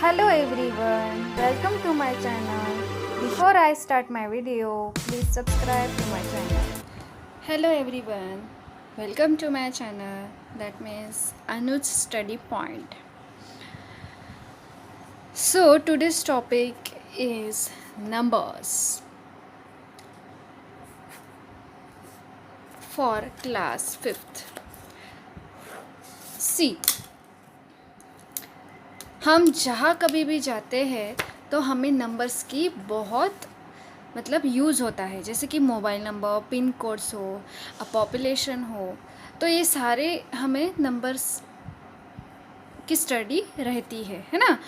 Hello everyone, welcome to my channel. Before I start my video, please subscribe to my channel. Hello everyone, welcome to my channel. That means Anuj Study Point. So today's topic is numbers for class 5th. See, हम जहाँ कभी भी जाते हैं तो हमें numbers की बहुत यूज़ होता है, जैसे कि मोबाइल नंबर, पिन कोड्स हो, पॉपुलेशन हो, तो ये सारे हमें नंबर्स की स्टडी रहती है ना।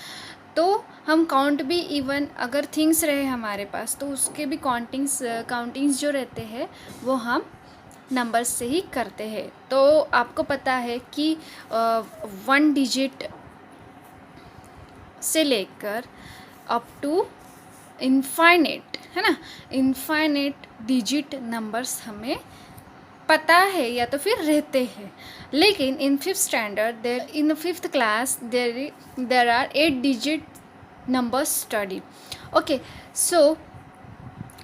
तो हम काउंट भी, इवन अगर थिंग्स रहे हमारे पास तो उसके भी काउंटिंग्स जो रहते हैं वो हम नंबर्स से ही करते हैं। तो आपको पता है कि 1 डिजिट से लेकर अप टू इनफाइनेट, है ना, इनफाइनेट डिजिट नंबर्स हमें पता है या तो फिर रहते हैं। लेकिन in 5th standard in 5th class there are 8 digit numbers study. Okay, so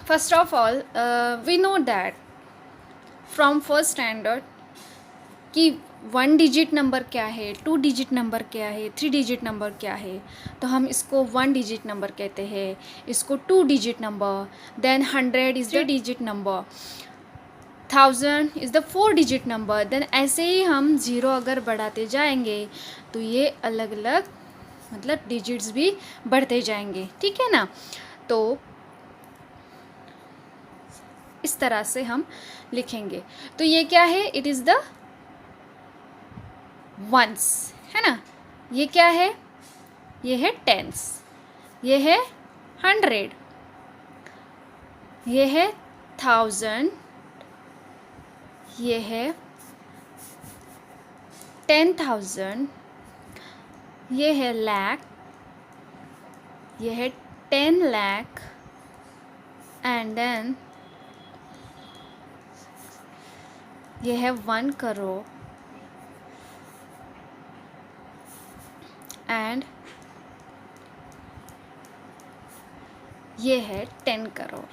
first of all we know that from first standard कि 1 डिजिट नंबर क्या है, 2 डिजिट नंबर क्या है, 3 डिजिट नंबर क्या है। तो हम इसको 1 डिजिट नंबर कहते हैं, इसको 2 digit number, then 100 is the digit number, 1000 is the 4 digit number. Then ऐसे ही हम ज़ीरो अगर बढ़ाते जाएंगे तो ये अलग अलग डिजिट्स भी बढ़ते जाएंगे, ठीक है ना। तो इस तरह से हम लिखेंगे। तो ये क्या है, इट इज़ द वंस, है ना। ये क्या है, ये है टेंस, ये है 100, ये है 1000, ये है 10,000, ये है लाख, ये है 10 लाख, एंड देन ये है 1 करोड़, एंड ये है 10 करोड़,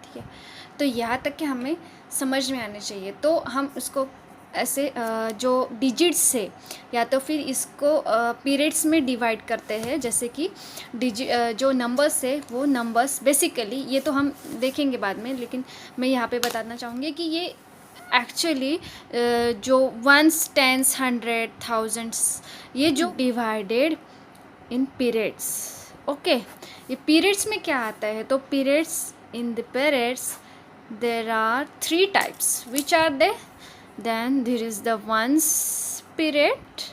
ठीक है। तो यहाँ तक कि हमें समझ में आने चाहिए। तो हम उसको ऐसे जो डिजिट्स से या तो फिर इसको पीरियड्स में डिवाइड करते हैं, जैसे कि जो नंबर्स है वो नंबर्स बेसिकली, ये तो हम देखेंगे बाद में, लेकिन मैं यहाँ पे बताना चाहूँगी कि ये एक्चुअली जो 1s, 10s, 100, 1000s, ये जो डिवाइडेड इन पीरियड्स। ओके, ये पीरियड्स में क्या आता है, तो periods, in the periods there are 3 types. Which are they? Then there is the 1s period,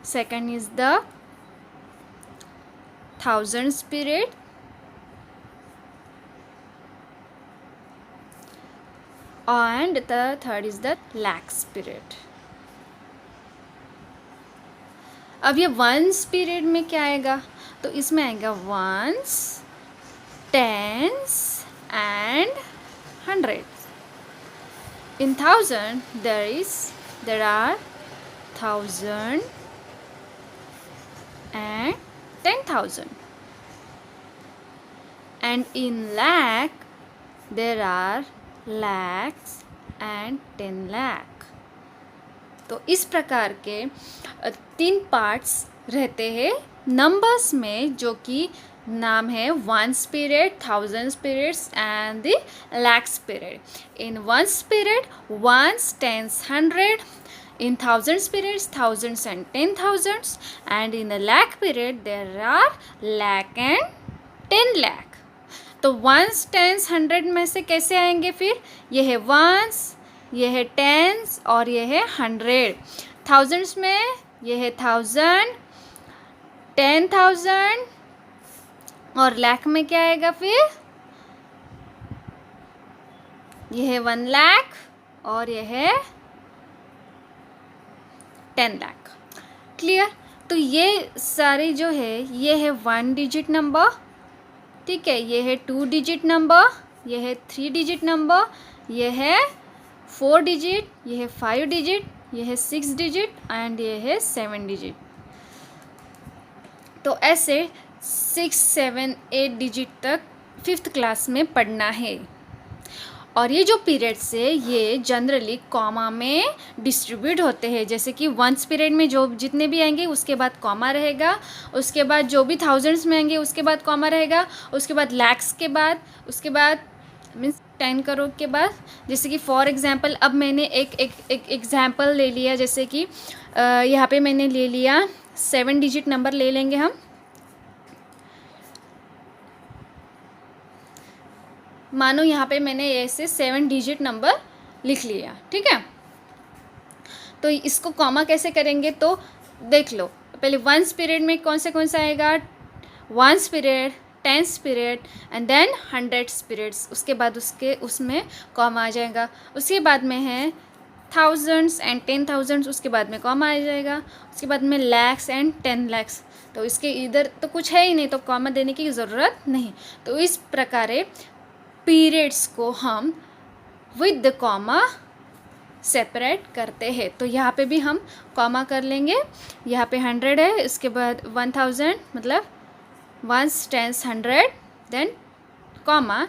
second is the 1000s period, and the third is the lakhs period. अब ये 1s period में क्या आएगा, तो इसमें आएगा 1s, 10s and 100s. In 1000 there are 1000 and 10,000, and in lakh there are lakhs and 10 lakh. तो इस प्रकार के 3 पार्ट्स रहते हैं नंबर्स में, जो कि नाम है 1s period, 1000s periods and the lakhs period. In 1s period 1s, 10s, 100, in 1000s periods 1000s and 10,000s, and in the lakh period there are lakh and 10 lakh. तो 1s, 10s, 100 में से कैसे आएंगे फिर, ये है 1s, ये है 10s और ये है 100। 1000s में ये है 1000, 10,000, और लाख में क्या आएगा फिर, यह है 1 लाख और यह है 10 लाख। क्लियर। तो ये सारे जो है, ये है 1 डिजिट नंबर, ठीक है, ये है 2 डिजिट नंबर, ये है 3 डिजिट नंबर, ये है 4 डिजिट, ये है 5 डिजिट, ये है 6 डिजिट एंड ये है 7 डिजिट। तो ऐसे 6, 7, 8 डिजिट तक 5th क्लास में पढ़ना है। और ये जो पीरियड्स है ये जनरली कॉमा में डिस्ट्रीब्यूट होते हैं, जैसे कि 1st पीरियड में जो जितने भी आएंगे उसके बाद कॉमा रहेगा, उसके बाद जो भी थाउजेंड्स में आएंगे उसके बाद कॉमा रहेगा, उसके बाद लैक्स के बाद, उसके बाद मीन्स 10 करोड़ के बाद। जैसे कि फॉर एग्जांपल अब मैंने एक एग्जांपल ले लिया, जैसे कि यहाँ पे मैंने ले लिया 7 डिजिट नंबर ले लेंगे हम। मानो यहाँ पे मैंने ऐसे 7 डिजिट नंबर लिख लिया, ठीक है। तो इसको कॉमा कैसे करेंगे तो देख लो, पहले 1st पीरियड में कौन सा आएगा, 1st period, 10th period and then 100th periods, उसके बाद उसमें कॉमा आ जाएगा। उसके बाद में है थाउजेंड्स एंड 10,000, उसके बाद में कॉमा आ जाएगा। उसके बाद में लैक्स एंड 10 लैक्स, तो इसके इधर तो कुछ है ही नहीं तो कॉमा देने की ज़रूरत नहीं। तो इस प्रकार पीरियड्स को हम विद द कॉमा सेपरेट करते हैं। तो यहाँ पे भी हम कॉमा कर लेंगे। यहाँ पे 100 है, इसके बाद 1000 मतलब 1s 10s 100 then comma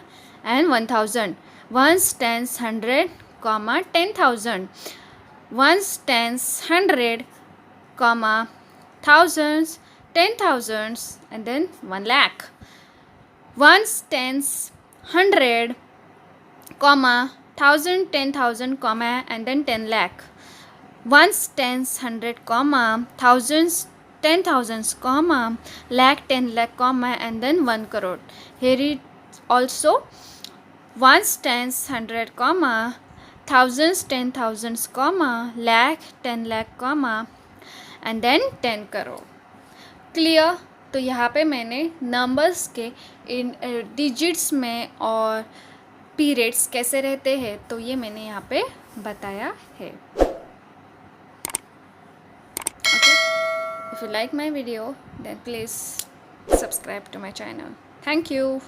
and 1000, 1s 10s 100 comma 10,000, 1s 10s 100 comma thousands, 10,000s and then 1 lakh, 1s 10s 100 comma 1000, 10,000 comma and then 10 lakh, 1s 10s 100 comma thousands, 10,000s comma lakh, 10 lakh comma and then 1 crore. Here it also 1s 10s 100 comma thousands, 10,000s comma lakh, 10 lakh comma and then 10 crore. Clear. तो यहाँ पे मैंने numbers के इन digits में और periods कैसे रहते हैं तो ये मैंने यहाँ पे बताया है। Okay, if you like my video then please subscribe to my channel. Thank you.